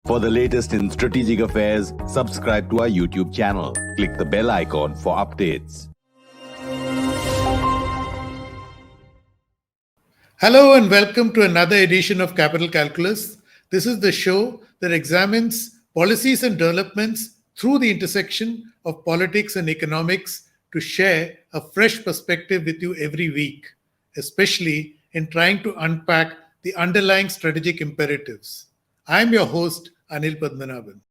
For the latest in strategic affairs, subscribe to our YouTube channel. Click the bell icon for updates. Hello and welcome to another edition of Capital Calculus. This is the show that examines policies and developments through the intersection of politics and economics to share a fresh perspective with you every week, especially in trying to unpack the underlying strategic imperatives. I'm your host, Anil Padmanabhan.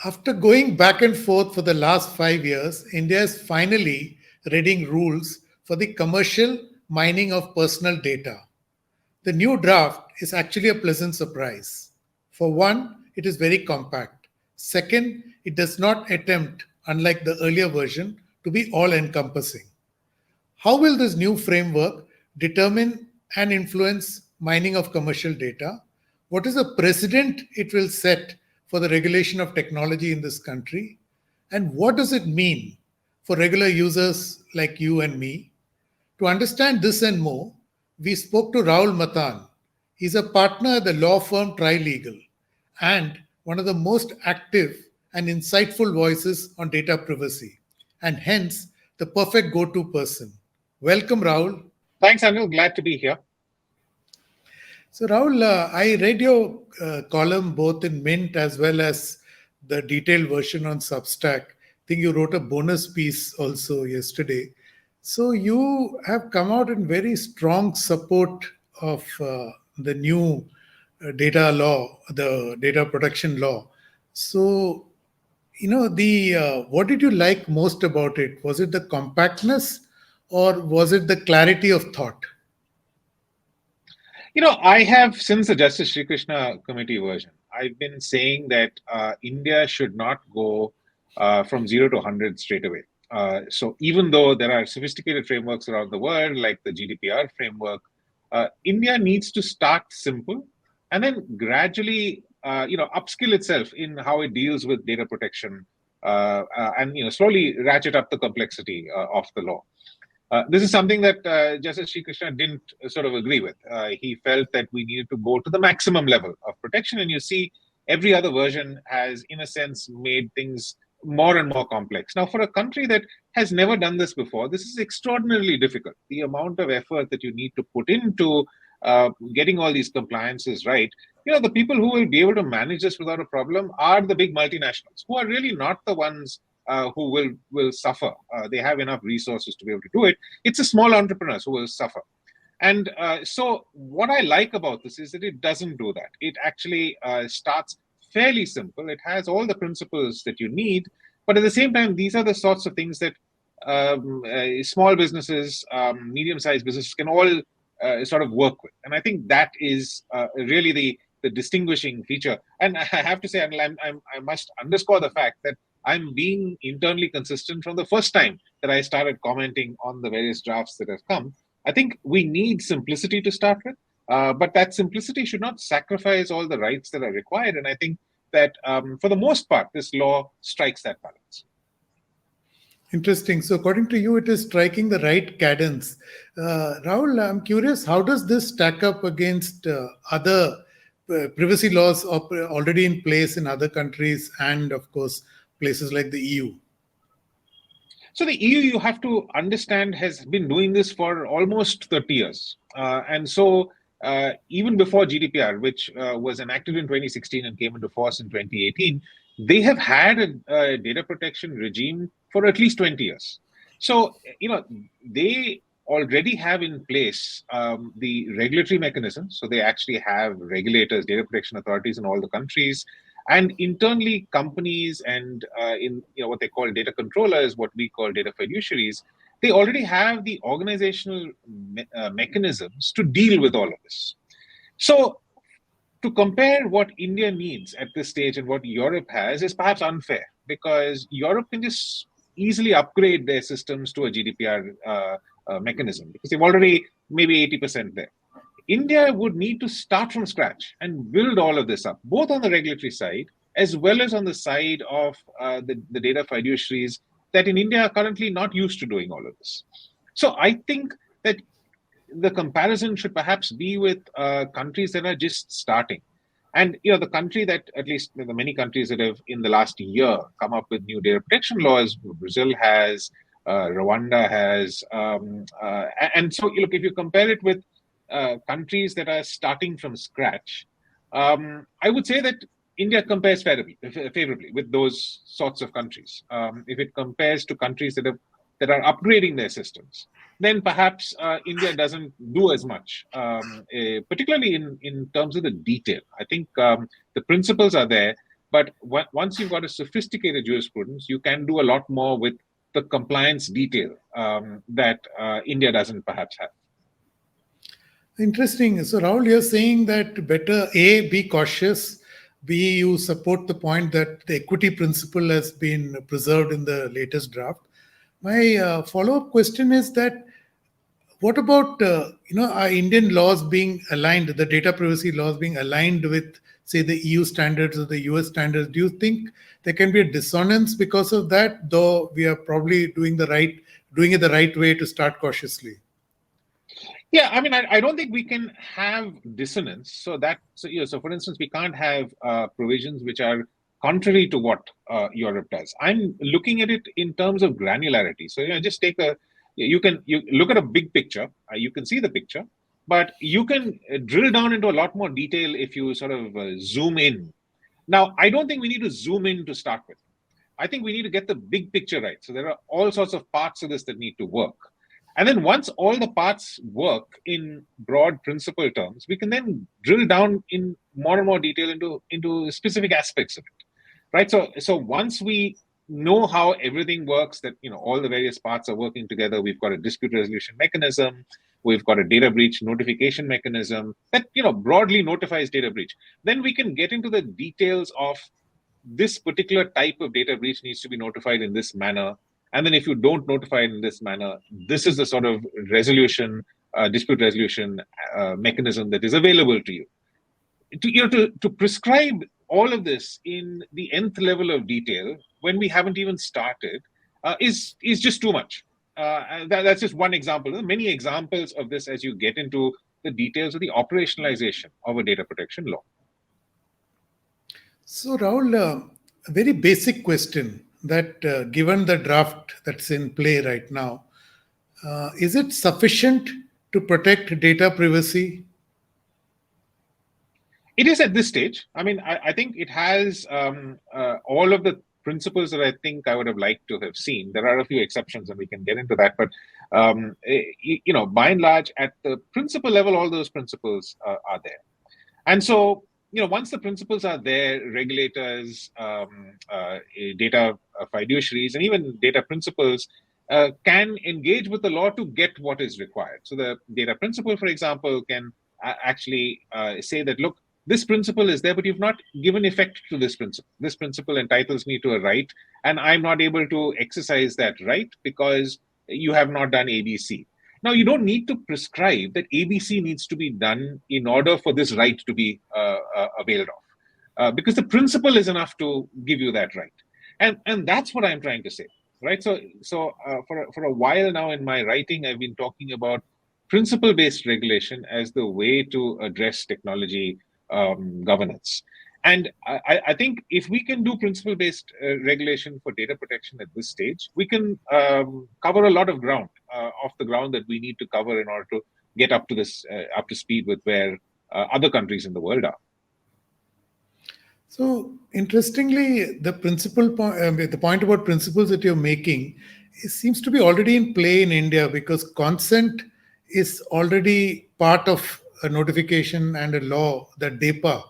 After going back and forth for the last 5 years, India is finally readying rules for the commercial mining of personal data. The new draft is actually a pleasant surprise. For one, it is very compact. Second, it does not attempt, unlike the earlier version, to be all-encompassing. How will this new framework determine and influence mining of commercial data? What is the precedent it will set for the regulation of technology in this country? And what does it mean for regular users like you and me? To understand this and more, we spoke to Rahul Matthan. He's a partner at the law firm TriLegal and one of the most active and insightful voices on data privacy, and hence the perfect go-to person. Welcome, Rahul. Thanks, Anil. Glad to be here. So, Rahul, I read your column both in Mint as well as the detailed version on Substack. I think you wrote a bonus piece also yesterday. So, you have come out in very strong support of the new data law, the data protection law. So, what did you like most about it? Was it the compactness or was it the clarity of thought? I have, since the Justice Sri Krishna Committee version, I've been saying that India should not go from 0 to 100 straight away. So even though there are sophisticated frameworks around the world, like the GDPR framework, India needs to start simple and then gradually, upskill itself in how it deals with data protection and, slowly ratchet up the complexity of the law. This is something that Justice Sri Krishna didn't sort of agree with. He felt that we needed to go to the maximum level of protection. And you see, every other version has, in a sense, made things more and more complex. Now, for a country that has never done this before, this is extraordinarily difficult. The amount of effort that you need to put into getting all these compliances right, the people who will be able to manage this without a problem are the big multinationals, who are really not the ones who will suffer. They have enough resources to be able to do it. It's the small entrepreneurs who will suffer. And so what I like about this is that it doesn't do that. It actually starts fairly simple. It has all the principles that you need. But at the same time, these are the sorts of things that small businesses, medium-sized businesses can all sort of work with. And I think that is really the distinguishing feature. And I have to say, I must underscore the fact that I'm being internally consistent from the first time that I started commenting on the various drafts that have come. I think we need simplicity to start with, but that simplicity should not sacrifice all the rights that are required. And I think that for the most part, this law strikes that balance. Interesting. So according to you, it is striking the right cadence. Rahul, I'm curious, how does this stack up against other privacy laws already in place in other countries and, of course, places like the EU? So the EU, you have to understand, has been doing this for almost 30 years. And so even before GDPR, which was enacted in 2016 and came into force in 2018, they have had a data protection regime for at least 20 years. So, they already have in place the regulatory mechanisms. So they actually have regulators, data protection authorities in all the countries. And internally, companies and in what they call data controllers, what we call data fiduciaries, they already have the organizational mechanisms to deal with all of this. So to compare what India needs at this stage and what Europe has is perhaps unfair, because Europe can just easily upgrade their systems to a GDPR mechanism because they've already maybe 80% there. India would need to start from scratch and build all of this up, both on the regulatory side as well as on the side of the data fiduciaries that in India are currently not used to doing all of this. So I think that the comparison should perhaps be with countries that are just starting. And the country that, at least the many countries that have in the last year come up with new data protection laws, Brazil has, Rwanda has, and so look, if you compare it with countries that are starting from scratch, I would say that India compares favorably with those sorts of countries. If it compares to countries that are upgrading their systems, then perhaps India doesn't do as much, particularly in terms of the detail. I think the principles are there, but once you've got a sophisticated jurisprudence, you can do a lot more with the compliance detail that India doesn't perhaps have. Interesting. So, Rahul, you're saying that better A, be cautious, B, you support the point that the equity principle has been preserved in the latest draft. My follow-up question is that what about our Indian laws being aligned, the data privacy laws being aligned with, say, the EU standards or the US standards? Do you think there can be a dissonance because of that, though we are probably doing it the right way to start cautiously? Yeah, I mean, I don't think we can have dissonance. So for instance, we can't have provisions which are contrary to what Europe does. I'm looking at it in terms of granularity. So just take you look at a big picture. You can see the picture, but you can drill down into a lot more detail if you sort of zoom in. Now, I don't think we need to zoom in to start with. I think we need to get the big picture right. So there are all sorts of parts of this that need to work. And then once all the parts work in broad principle terms, we can then drill down in more and more detail into specific aspects of it, right? So once we know how everything works, that all the various parts are working together, we've got a dispute resolution mechanism, we've got a data breach notification mechanism that broadly notifies data breach. Then we can get into the details of this particular type of data breach needs to be notified in this manner. And then if you don't notify it in this manner, this is the sort of dispute resolution mechanism that is available to you. To prescribe all of this in the nth level of detail when we haven't even started is just too much. That's just one example. There are many examples of this as you get into the details of the operationalization of a data protection law. So, Rahul, a very basic question that given the draft that's in play right now, is it sufficient to protect data privacy? It is at this stage. I mean, I think it has all of the principles that I think I would have liked to have seen. There are a few exceptions, and we can get into that. But by and large, at the principle level, all those principles are there. And so, once the principles are there, regulators, data fiduciaries, and even data principals can engage with the law to get what is required. So the data principle, for example, can actually say that, look, this principle is there, but you've not given effect to this principle. This principle entitles me to a right, and I'm not able to exercise that right because you have not done ABC. Now, you don't need to prescribe that ABC needs to be done in order for this right to be availed of, because the principle is enough to give you that right. And that's what I'm trying to say, right? So for a while now in my writing, I've been talking about principle-based regulation as the way to address technology governance. And I think if we can do principle-based regulation for data protection at this stage, we can cover a lot of ground, off the ground that we need to cover in order to get up to speed with where other countries in the world are. So, interestingly, the point about principles that you're making, it seems to be already in play in India because consent is already part of a notification and a law, that DEPA,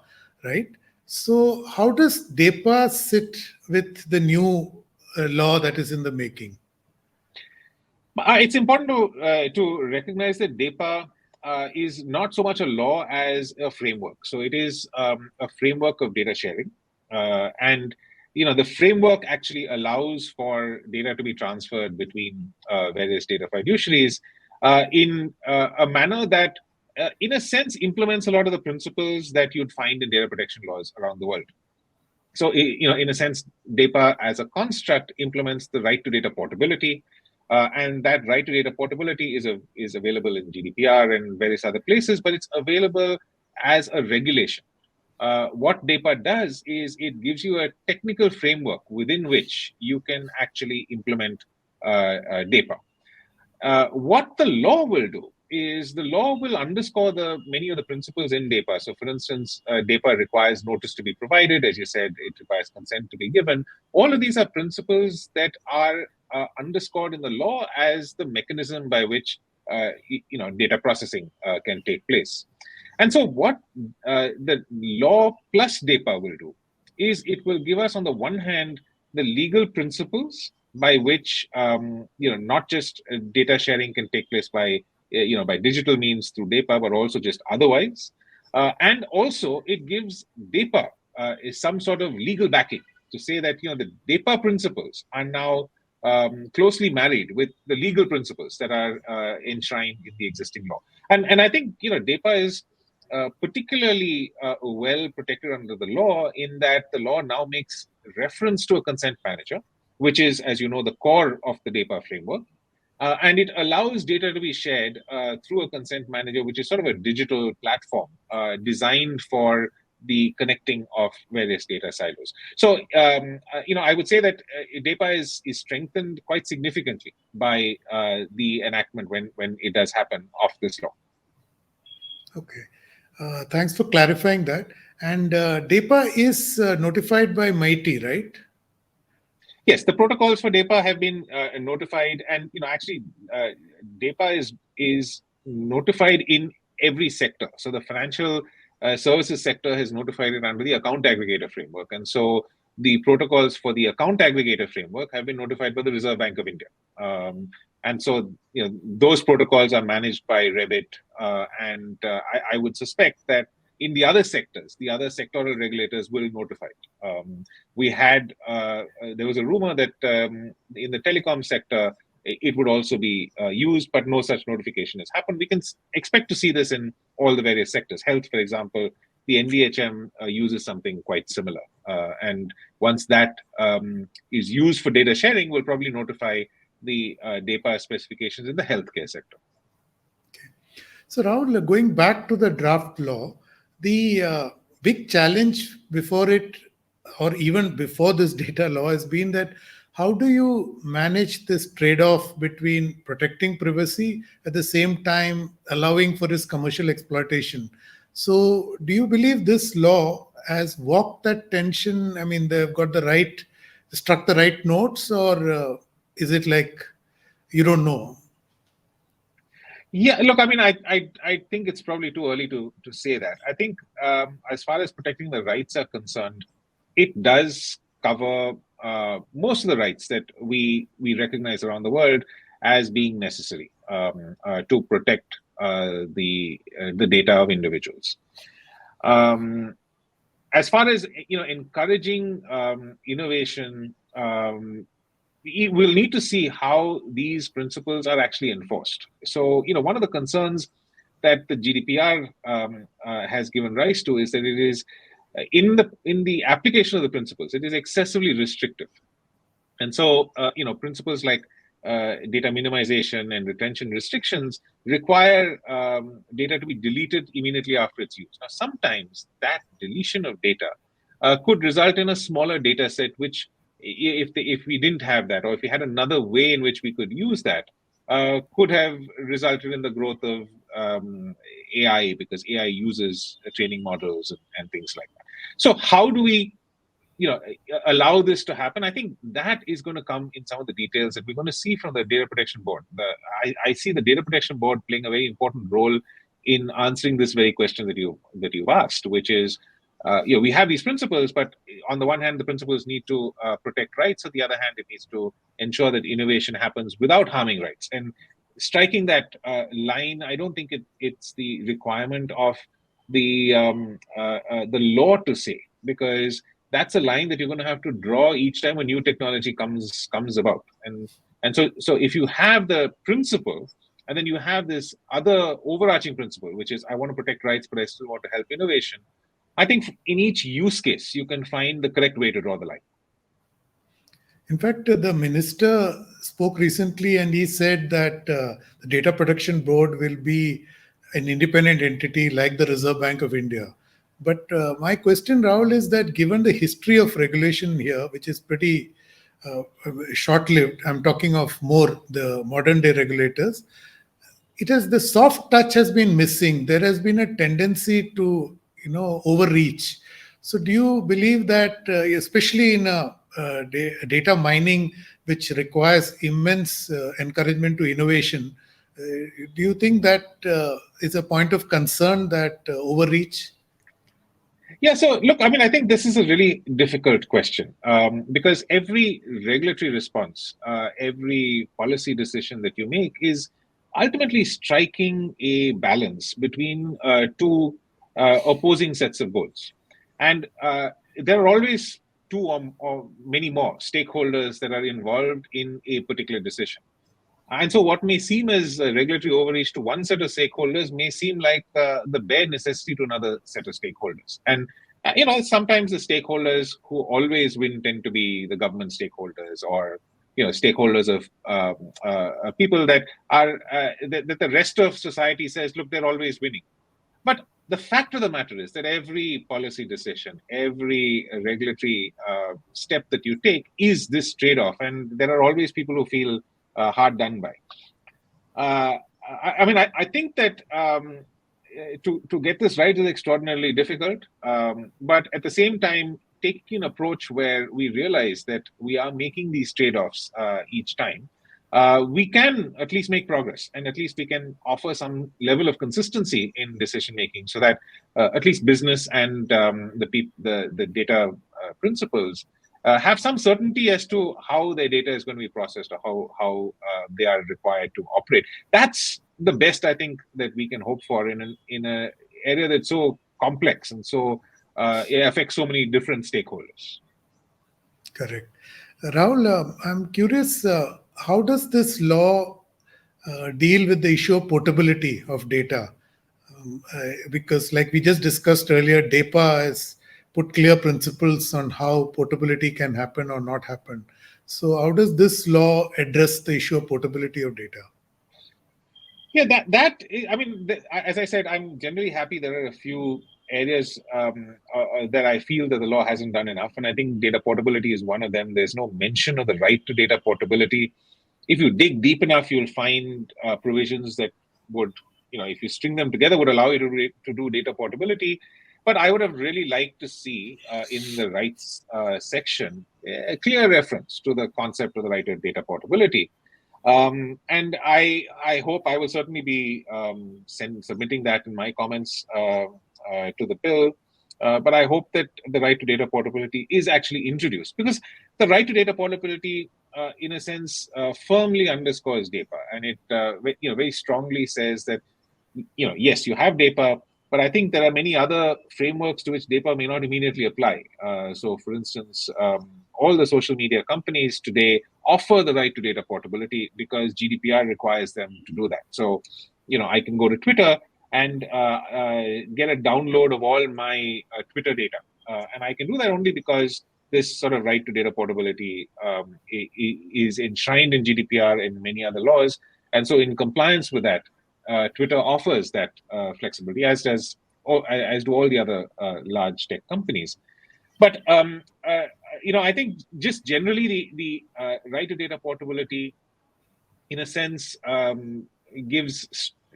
right? So, how does DEPA sit with the new law that is in the making? It's important to recognize that DEPA is not so much a law as a framework. So it is a framework of data sharing, and the framework actually allows for data to be transferred between various data fiduciaries in a manner that, in a sense, implements a lot of the principles that you'd find in data protection laws around the world. So, in a sense, DAPA as a construct implements the right to data portability, and that right to data portability is available in GDPR and various other places, but it's available as a regulation. What DAPA does is it gives you a technical framework within which you can actually implement DAPA. What the law will do is the law will underscore many of the principles in DAPA. So, for instance, DAPA requires notice to be provided. As you said, it requires consent to be given. All of these are principles that are underscored in the law as the mechanism by which data processing can take place. And so, what the law plus DAPA will do is it will give us, on the one hand, the legal principles by which not just data sharing can take place by by digital means through DAPA, but also just otherwise, and also it gives DAPA some sort of legal backing to say that the DAPA principles are now closely married with the legal principles that are enshrined in the existing law, and I think DAPA is particularly well protected under the law, in that the law now makes reference to a consent manager, which is, as you know, the core of the DAPA framework. And it allows data to be shared through a consent manager, which is sort of a digital platform designed for the connecting of various data silos. So, I would say that DAPA is strengthened quite significantly by the enactment, when it does happen, of this law. Okay. Thanks for clarifying that. And DAPA is notified by MIT, right? Yes, the protocols for DAPA have been notified, and actually, DAPA is notified in every sector. So the financial services sector has notified it under the account aggregator framework, and so the protocols for the account aggregator framework have been notified by the Reserve Bank of India. And so, those protocols are managed by Revit, and I would suspect that in the other sectors, the other sectoral regulators will notify it. We had, there was a rumor that in the telecom sector, it would also be used, but no such notification has happened. We can expect to see this in all the various sectors. Health, for example, the NVHM uses something quite similar. And once that is used for data sharing, we'll probably notify the DAPA specifications in the healthcare sector. Okay. So, Rahul, going back to the draft law, the big challenge before it, or even before this data law, has been that how do you manage this trade-off between protecting privacy at the same time allowing for its commercial exploitation? So, do you believe this law has walked that tension? I mean, they've got struck the right notes, or is it like you don't know? Yeah, look, I mean, I think it's probably too early to say that. I think as far as protecting the rights are concerned, it does cover most of the rights that we recognize around the world as being necessary to protect the data of individuals. As far as encouraging innovation, we'll need to see how these principles are actually enforced. So, one of the concerns that the GDPR has given rise to is that it is in the application of the principles, it is excessively restrictive. And so, principles like data minimization and retention restrictions require data to be deleted immediately after its use. Now, sometimes that deletion of data could result in a smaller data set, which if we didn't have that, or if we had another way in which we could use that, could have resulted in the growth of AI, because AI uses training models and things like that. So how do we allow this to happen? I think that is going to come in some of the details that we're going to see from the Data Protection Board. I see the Data Protection Board playing a very important role in answering this very question that you've asked, which is, we have these principles, but on the one hand, the principles need to protect rights. On the other hand, it needs to ensure that innovation happens without harming rights. And striking that line, I don't think it's the requirement of the law to say, because that's a line that you're going to have to draw each time a new technology comes about. And so if you have the principle, and then you have this other overarching principle, which is I want to protect rights, but I still want to help innovation, I think in each use case, you can find the correct way to draw the line. In fact, the minister spoke recently and he said that the Data Protection Board will be an independent entity like the Reserve Bank of India. But my question, Rahul, is that given the history of regulation here, which is pretty short-lived, I'm talking of more the modern day regulators, it has the soft touch has been missing. There has been a tendency to overreach. So do you believe that especially in data mining which requires immense encouragement to innovation, do you think that is a point of concern, that overreach? Yeah, so look, I mean, I think this is a really difficult question because every regulatory response, every policy decision that you make is ultimately striking a balance between two opposing sets of goals. And there are always two or many more stakeholders that are involved in a particular decision. And so what may seem as a regulatory overreach to one set of stakeholders may seem like the bare necessity to another set of stakeholders. And, sometimes the stakeholders who always win tend to be the government stakeholders or, stakeholders of people that are, that the rest of society says, look, they're always winning. But the fact of the matter is that every policy decision, every regulatory step that you take is this trade-off. And there are always people who feel hard done by. I think that to get this right is extraordinarily difficult. But at the same time, taking an approach where we realize that we are making these trade-offs each time, we can at least make progress, and at least we can offer some level of consistency in decision making, so that at least business and the data principals have some certainty as to how their data is going to be processed or how they are required to operate. That's the best I think that we can hope for in an area that's so complex and so it affects so many different stakeholders. Correct. Rahul, I'm curious, how does this law deal with the issue of portability of data? Because like we just discussed earlier, DEPA has put clear principles on how portability can happen or not happen. So how does this law address the issue of portability of data? Yeah, as I said, I'm generally happy there are a few areas that I feel that the law hasn't done enough. And I think data portability is one of them. There's no mention of the right to data portability. If you dig deep enough, you'll find provisions that would, if you string them together, would allow you to do data portability. But I would have really liked to see in the rights section a clear reference to the concept of the right of data portability. And I hope I will certainly be submitting that in my comments to the bill. But I hope that the right to data portability is actually introduced, because the right to data portability, in a sense, firmly underscores DEPA, and it very strongly says that yes, you have DEPA, but I think there are many other frameworks to which DEPA may not immediately apply. So, for instance, all the social media companies today offer the right to data portability because GDPR requires them to do that. So, I can go to Twitter and get a download of all my Twitter data. And I can do that only because this sort of right to data portability is enshrined in GDPR and many other laws. And so in compliance with that, Twitter offers that flexibility, as do all the other large tech companies. But I think just generally the right to data portability, in a sense,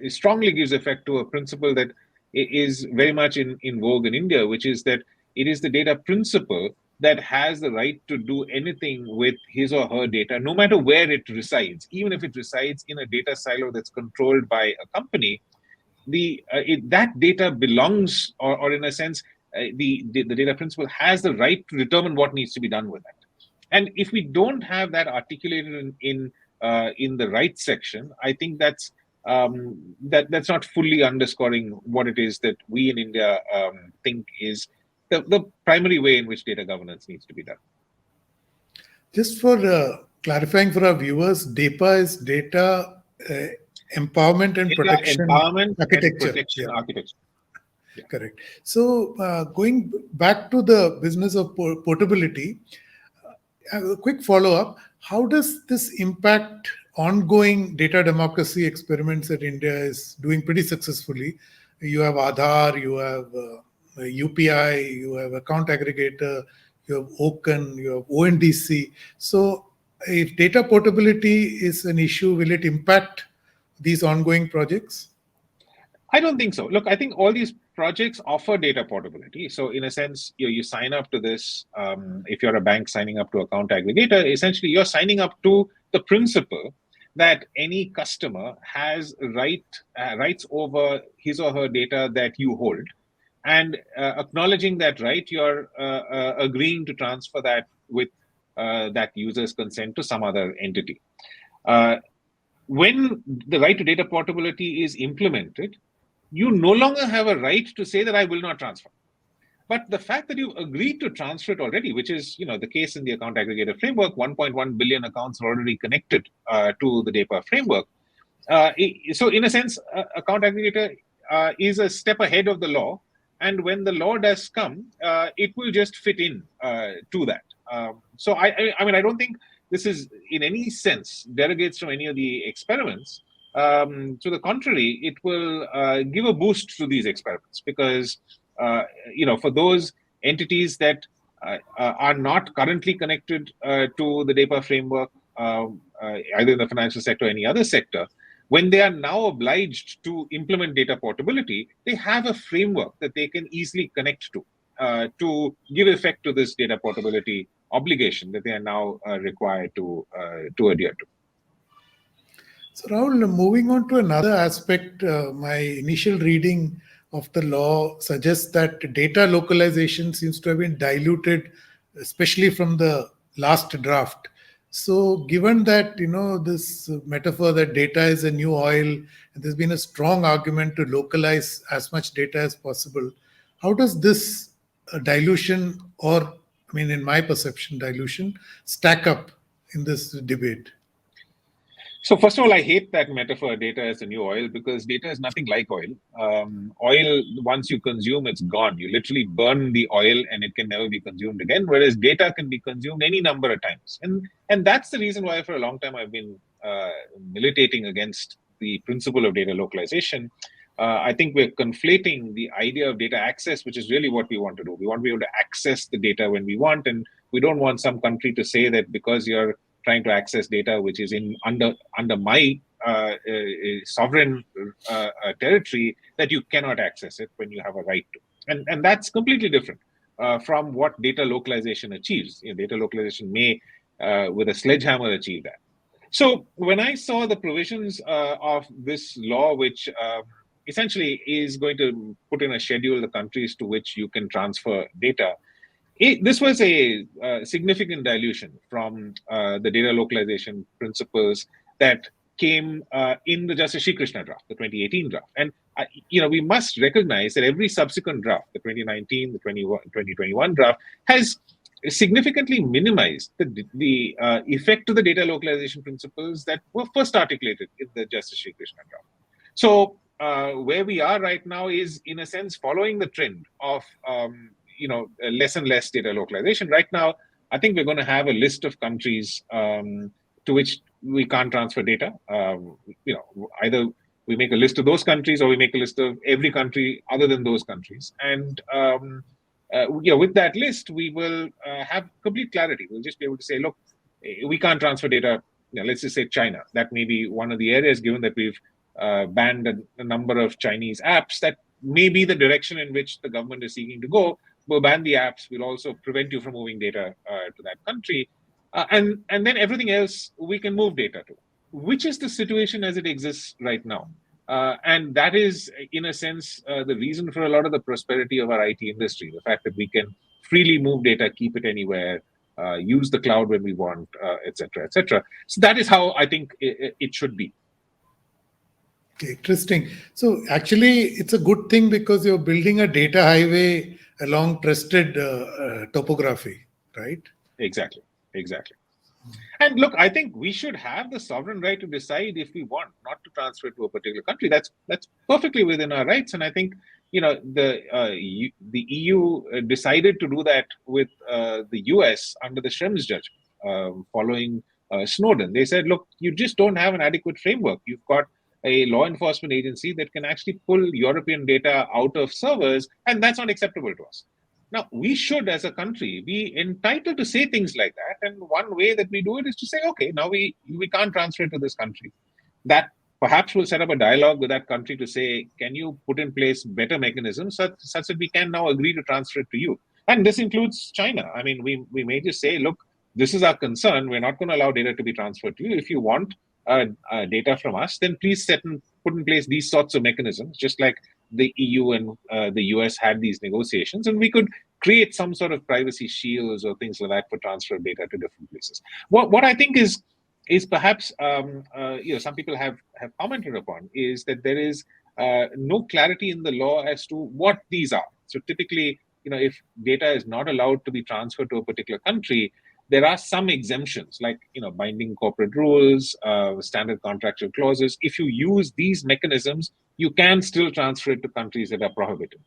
strongly gives effect to a principle that is very much in vogue in India, which is that it is the data principal that has the right to do anything with his or her data, no matter where it resides. Even if it resides in a data silo that's controlled by a company, that data belongs, or in a sense, the data principal has the right to determine what needs to be done with that. And if we don't have that articulated in the rights section, I think that's not fully underscoring what it is that we in India think is the primary way in which data governance needs to be done. Just for clarifying for our viewers, DEPA is data empowerment and protection architecture. Architecture. Correct. So going back to the business of portability, a quick follow-up. How does this impact ongoing data democracy experiments that India is doing pretty successfully? You have Aadhaar, you have UPI, you have account aggregator, you have Open, you have ONDC. So if data portability is an issue, will it impact these ongoing projects? I don't think so. Look, I think all these projects offer data portability. So in a sense, you sign up to this. If you're a bank signing up to account aggregator, essentially you're signing up to the principle that any customer has rights over his or her data that you hold. And acknowledging that right, you're agreeing to transfer that with that user's consent to some other entity. When the right to data portability is implemented, you no longer have a right to say that I will not transfer. But the fact that you've agreed to transfer it already, which is the case in the account aggregator framework, 1.1 billion accounts are already connected to the DAPA framework. So in a sense, account aggregator is a step ahead of the law. And when the law does come, it will just fit in to that. So I mean, I don't think this is in any sense derogates from any of the experiments. To the contrary, it will give a boost to these experiments because, for those entities that are not currently connected to the DAPA framework, either in the financial sector or any other sector, when they are now obliged to implement data portability, they have a framework that they can easily connect to give effect to this data portability obligation that they are now required to adhere to. So, Rahul, moving on to another aspect, my initial reading of the law suggests that data localization seems to have been diluted, especially from the last draft. So, given that, this metaphor that data is a new oil, and there's been a strong argument to localize as much data as possible, how does this dilution, or, I mean, in my perception, dilution, stack up in this debate? So first of all, I hate that metaphor, data as a new oil, because data is nothing like oil. Oil, once you consume, it's gone. You literally burn the oil and it can never be consumed again, whereas data can be consumed any number of times. And that's the reason why for a long time I've been militating against the principle of data localization. I think we're conflating the idea of data access, which is really what we want to do. We want to be able to access the data when we want, and we don't want some country to say that because you're trying to access data which is under my sovereign territory, that you cannot access it when you have a right to. And that's completely different from what data localization achieves. Data localization may, with a sledgehammer, achieve that. So when I saw the provisions of this law, which essentially is going to put in a schedule the countries to which you can transfer data, this was a significant dilution from the data localization principles that came in the Justice Shri Krishna draft, the 2018 draft. And, we must recognize that every subsequent draft, the 2019, the 2021 draft, has significantly minimized the effect of the data localization principles that were first articulated in the Justice Shri Krishna draft. So where we are right now is, in a sense, following the trend of less and less data localization. Right now, I think we're going to have a list of countries to which we can't transfer data. Either we make a list of those countries or we make a list of every country other than those countries. And with that list, we will have complete clarity. We'll just be able to say, look, we can't transfer data. Let's just say China. That may be one of the areas, given that we've banned a number of Chinese apps. That may be the direction in which the government is seeking to go. We'll ban the apps. We'll also prevent you from moving data to that country. And then everything else we can move data to, which is the situation as it exists right now. And that is, in a sense, the reason for a lot of the prosperity of our IT industry, the fact that we can freely move data, keep it anywhere, use the cloud when we want, et cetera, et cetera. So that is how I think it should be. Okay, interesting. So actually, it's a good thing because you're building a data highway along trusted topography, right? Exactly. And look, I think we should have the sovereign right to decide if we want not to transfer to a particular country. That's perfectly within our rights. And I think the EU decided to do that with the US under the Schrems judgment following Snowden. They said, look, you just don't have an adequate framework. You've got a law enforcement agency that can actually pull European data out of servers, and that's not acceptable to us. Now, we should, as a country, be entitled to say things like that. And one way that we do it is to say, okay, now we can't transfer it to this country. That perhaps we'll set up a dialogue with that country to say, can you put in place better mechanisms such that we can now agree to transfer it to you? And this includes China. I mean, we may just say, look, this is our concern. We're not going to allow data to be transferred to you. If you want data from us, then please put in place these sorts of mechanisms, just like the EU and the US had these negotiations, and we could create some sort of privacy shields or things like that for transfer of data to different places. What I think is perhaps some people have commented upon is that there is no clarity in the law as to what these are. So typically, if data is not allowed to be transferred to a particular country, there are some exemptions, like binding corporate rules, standard contractual clauses. If you use these mechanisms, you can still transfer it to countries that are prohibited.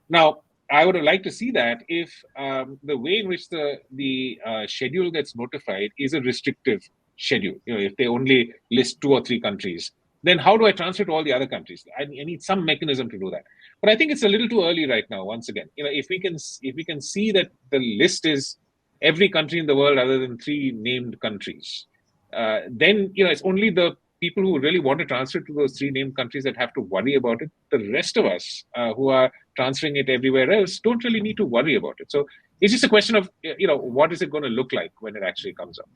Now, I would have liked to see that if the way in which the schedule gets notified is a restrictive schedule. If they only list 2 or 3 countries, then how do I transfer to all the other countries? I need some mechanism to do that. But I think it's a little too early right now. Once again, if we can see that the list is every country in the world other than 3 named countries, then it's only the people who really want to transfer to those 3 named countries that have to worry about it. The rest of us who are transferring it everywhere else don't really need to worry about it. So it's just a question of what is it going to look like when it actually comes out.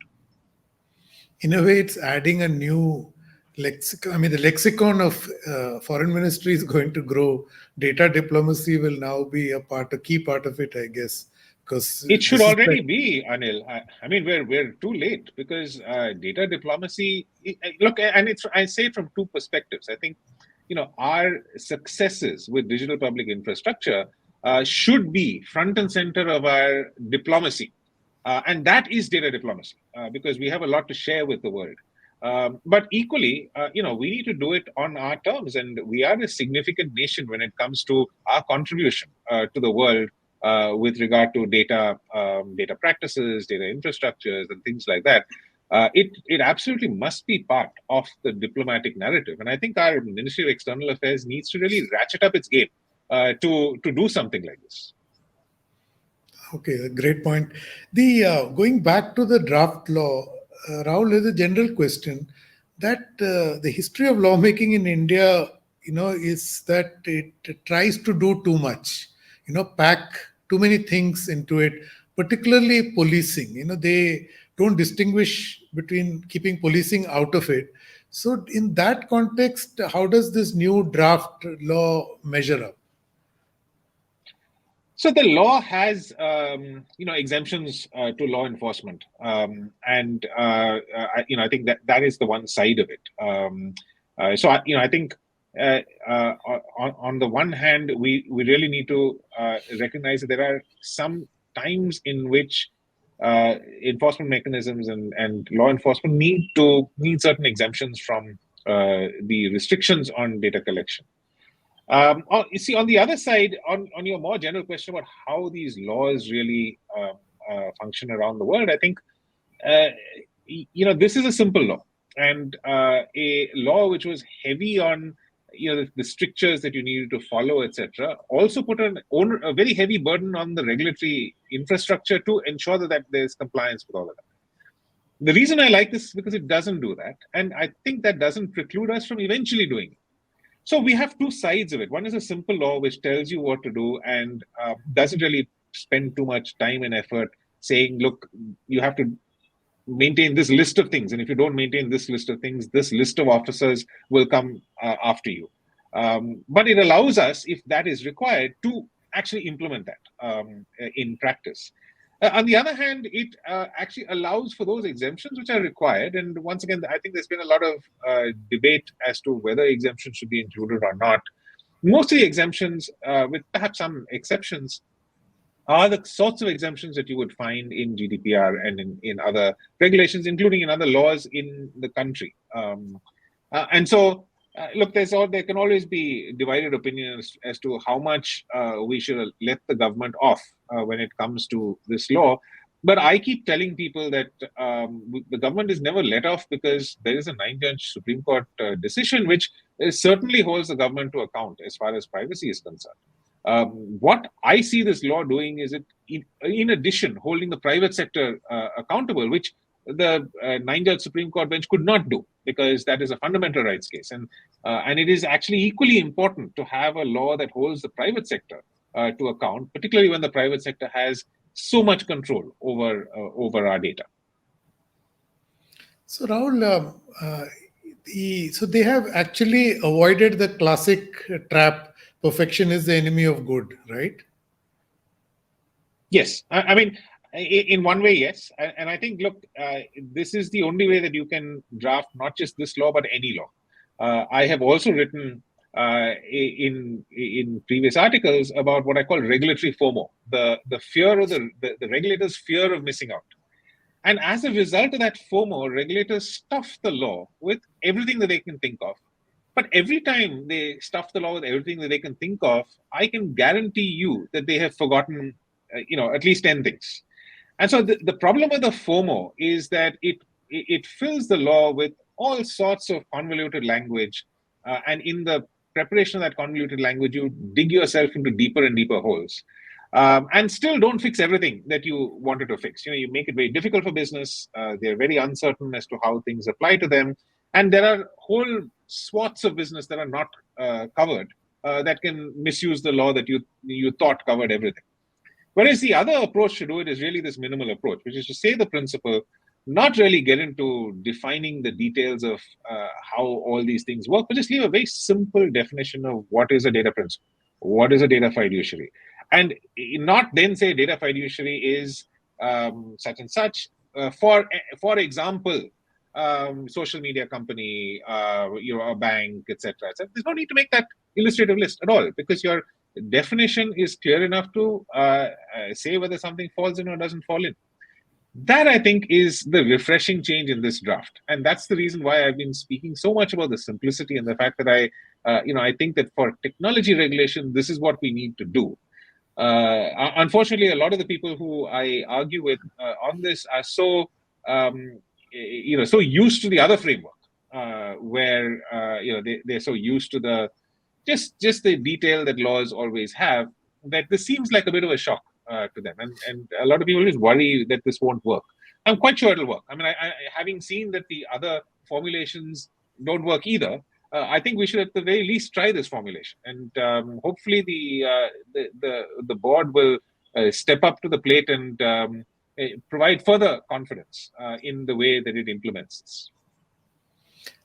In a way, it's adding a new lexicon. I mean, the lexicon of foreign ministry is going to grow. Data diplomacy will now be a key part of it, I guess. Because it should already be, Anil. I mean, we're too late, because data diplomacy. Look, and I say it from 2 perspectives. I think our successes with digital public infrastructure should be front and center of our diplomacy, and that is data diplomacy, because we have a lot to share with the world. But equally, we need to do it on our terms, and we are a significant nation when it comes to our contribution to the world. With regard to data practices, data infrastructures, and things like that, it absolutely must be part of the diplomatic narrative. And I think our Ministry of External Affairs needs to really ratchet up its game to do something like this. Okay, a great point. The going back to the draft law, Rahul, is a general question that the history of lawmaking in India, is that it tries to do too much. Pack too many things into it, particularly policing. They don't distinguish between keeping policing out of it. So in that context, how does this new draft law measure up? So the law has, exemptions to law enforcement, and I think that is the one side of it. I think. On the one hand, we really need to recognize that there are some times in which enforcement mechanisms and law enforcement need certain exemptions from the restrictions on data collection. You see, on the other side, on your more general question about how these laws really function around the world, I think this is a simple law, and a law which was heavy on the strictures that you needed to follow, etc., also put a very heavy burden on the regulatory infrastructure to ensure that there's compliance with all of that. The reason I like this is because it doesn't do that, and I think that doesn't preclude us from eventually doing it. So we have 2 sides of it. One is a simple law which tells you what to do and doesn't really spend too much time and effort saying, look, you have to maintain this list of things, and if you don't maintain this list of things, this list of officers will come after you. But it allows us, if that is required, to actually implement that in practice. On the other hand, it actually allows for those exemptions which are required. And once again, I think there's been a lot of debate as to whether exemptions should be included or not. Most of the exemptions, with perhaps some exceptions, are the sorts of exemptions that you would find in GDPR and in other regulations, including in other laws in the country. And so Look, there can always be divided opinions as to how much we should let the government off when it comes to this law. But I keep telling people that the government is never let off because there is a 9-judge Supreme Court decision which certainly holds the government to account as far as privacy is concerned. What I see this law doing is in addition, holding the private sector accountable, which the 9-judge Supreme Court bench could not do because that is a fundamental rights case. And it is actually equally important to have a law that holds the private sector to account, particularly when the private sector has so much control over our data. So Rahul, so they have actually avoided the classic trap, perfection is the enemy of good, right? Yes. I mean, in one way, yes. And I think, look, this is the only way that you can draft not just this law, but any law. I have also written in previous articles about what I call regulatory FOMO, the fear of the regulators' fear of missing out. And as a result of that FOMO, regulators stuff the law with everything that they can think of. But every time they stuff the law with everything that they can think of, I can guarantee you that they have forgotten, at least 10 things. And so the problem with the FOMO is that it fills the law with all sorts of convoluted language. And in the preparation of that convoluted language, you dig yourself into deeper and deeper holes. And still don't fix everything that you wanted to fix. You make it very difficult for business. They're very uncertain as to how things apply to them. And there are whole swaths of business that are not covered that can misuse the law that you thought covered everything. Whereas the other approach to do it is really this minimal approach, which is to say the principle, not really get into defining the details of how all these things work, but just leave a very simple definition of what is a data principle, what is a data fiduciary. And not then say data fiduciary is such and such. For example, social media company, a bank, etc. There's no need to make that illustrative list at all because your definition is clear enough to say whether something falls in or doesn't fall in. That, I think, is the refreshing change in this draft. And that's the reason why I've been speaking so much about the simplicity and the fact that I think that for technology regulation, this is what we need to do. Unfortunately, a lot of the people who I argue with on this are so used to the other framework, where they're so used to the just the detail that laws always have, that this seems like a bit of a shock to them, and a lot of people just worry that this won't work. I'm quite sure it'll work. I mean, I having seen that the other formulations don't work either. I think we should at the very least try this formulation, and hopefully the board will step up to the plate and provide further confidence in the way that it implements this.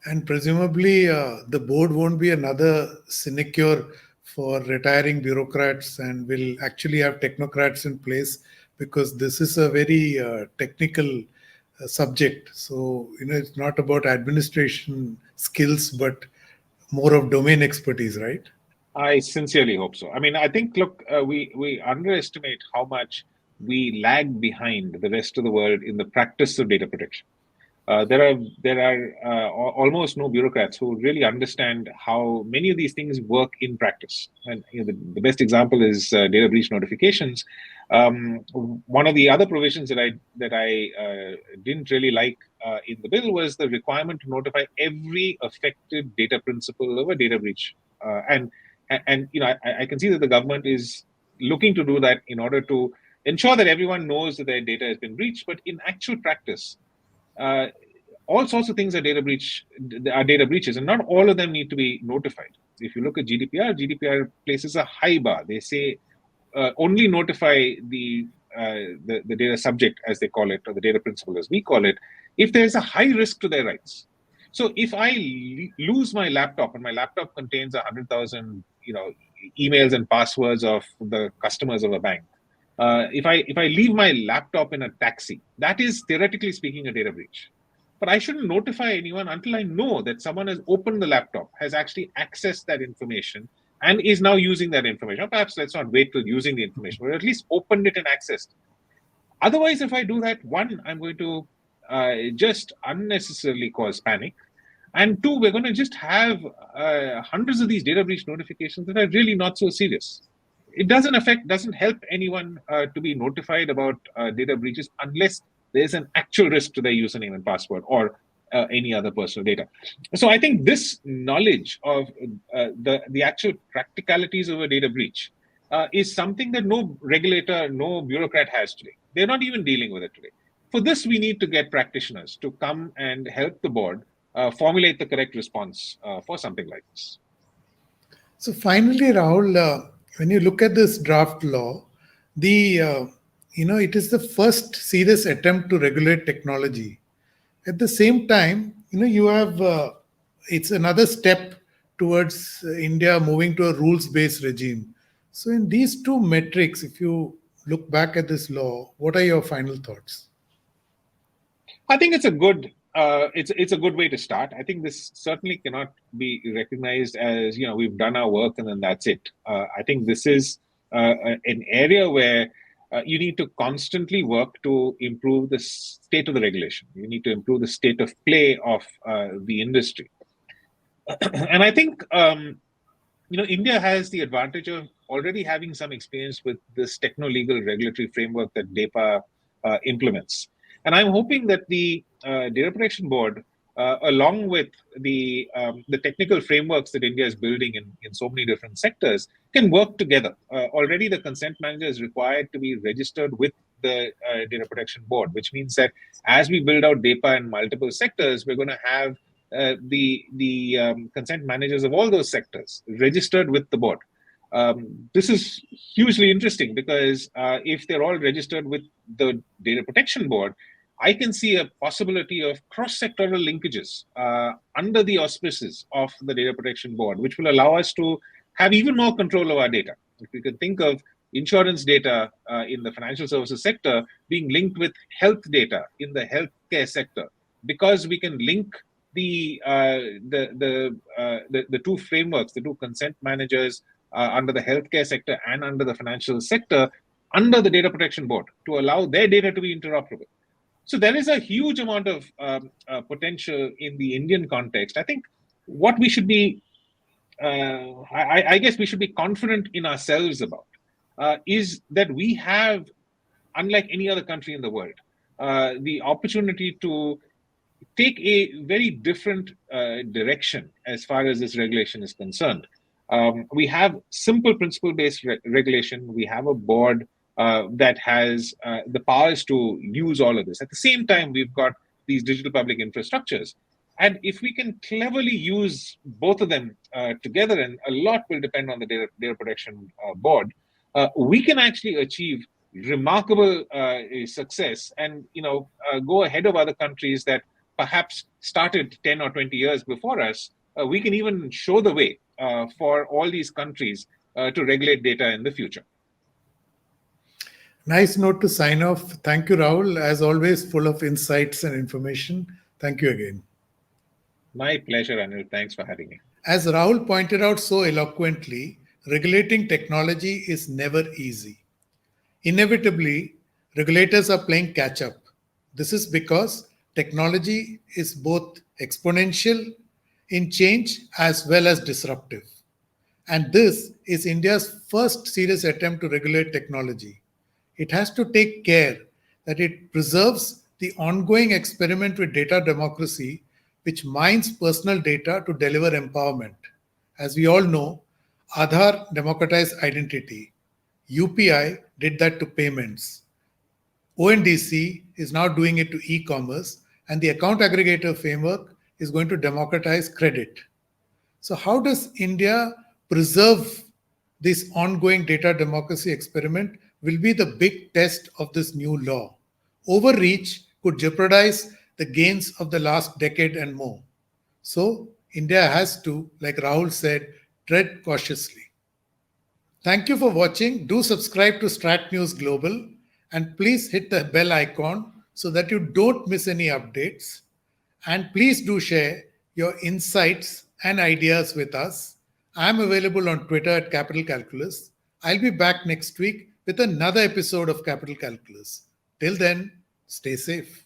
And presumably the board won't be another sinecure for retiring bureaucrats and will actually have technocrats in place, because this is a very technical subject. So, it's not about administration skills, but more of domain expertise, right? I sincerely hope so. I mean, I think, look, we underestimate how much we lag behind the rest of the world in the practice of data protection. There are almost no bureaucrats who really understand how many of these things work in practice. And the best example is data breach notifications. One of the other provisions that I didn't really like in the bill was the requirement to notify every affected data principal of a data breach. And I can see that the government is looking to do that in order to ensure that everyone knows that their data has been breached. But in actual practice, all sorts of things are data breaches, and not all of them need to be notified. If you look at GDPR places a high bar. They say only notify the data subject, as they call it, or the data principal, as we call it, if there is a high risk to their rights. So if I lose my laptop and my laptop contains 100,000 emails and passwords of the customers of a bank, if I leave my laptop in a taxi, that is theoretically speaking a data breach. But I shouldn't notify anyone until I know that someone has opened the laptop, has actually accessed that information, and is now using that information. Or perhaps let's not wait till using the information, but at least opened it and accessed. Otherwise, if I do that, one, I'm going to just unnecessarily cause panic. And two, we're going to just have hundreds of these data breach notifications that are really not so serious. It doesn't help anyone to be notified about data breaches unless there's an actual risk to their username and password or any other personal data. So I think this knowledge of the actual practicalities of a data breach is something that no regulator, no bureaucrat has today. They're not even dealing with it today. For this, we need to get practitioners to come and help the board formulate the correct response for something like this. So finally, Rahul, when you look at this draft law, it is the first serious attempt to regulate technology. At the same time, you have it's another step towards India moving to a rules-based regime. So in these two metrics, if you look back at this law, what are your final thoughts? I think it's a good it's a good way to start. I think this certainly cannot be recognized as we've done our work and then that's it. I think this is an area where you need to constantly work to improve the state of the regulation. You need to improve the state of play of the industry. And I think India has the advantage of already having some experience with this techno-legal regulatory framework that DEPA implements. And I'm hoping that the Data Protection Board, along with the technical frameworks that India is building in so many different sectors, can work together. Already the consent manager is required to be registered with the Data Protection Board, which means that as we build out DEPA in multiple sectors, we're going to have the consent managers of all those sectors registered with the board. This is hugely interesting because if they're all registered with the Data Protection Board, I can see a possibility of cross-sectoral linkages under the auspices of the Data Protection Board, which will allow us to have even more control of our data. If we can think of insurance data in the financial services sector being linked with health data in the healthcare sector, because we can link the two frameworks, the two consent managers under the healthcare sector and under the financial sector, under the Data Protection Board to allow their data to be interoperable. So there is a huge amount of potential in the Indian context. I think what we should be, I guess we should be confident in ourselves about is that we have, unlike any other country in the world, the opportunity to take a very different direction as far as this regulation is concerned. We have simple principle-based regulation. We have a board that has the powers to use all of this. At the same time, we've got these digital public infrastructures. And if we can cleverly use both of them together, and a lot will depend on the Data Protection Board, we can actually achieve remarkable success and go ahead of other countries that perhaps started 10 or 20 years before us. We can even show the way for all these countries to regulate data in the future. Nice note to sign off. Thank you, Rahul. As always, full of insights and information. Thank you again. My pleasure, Anil. Thanks for having me. As Rahul pointed out so eloquently, regulating technology is never easy. Inevitably, regulators are playing catch up. This is because technology is both exponential in change as well as disruptive. And this is India's first serious attempt to regulate technology. It has to take care that it preserves the ongoing experiment with data democracy, which mines personal data to deliver empowerment. As we all know, Aadhaar democratized identity. UPI did that to payments. ONDC is now doing it to e-commerce, and the account aggregator framework is going to democratize credit. So how does India preserve this ongoing data democracy experiment will be the big test of this new law. Overreach could jeopardize the gains of the last decade and more. So India has to, like Rahul said, tread cautiously. Thank you for watching. Do subscribe to Strat News Global and please hit the bell icon so that you don't miss any updates. And please do share your insights and ideas with us. I'm available on Twitter at Capital Calculus. I'll be back next week with another episode of Capital Calculus. Till then, stay safe.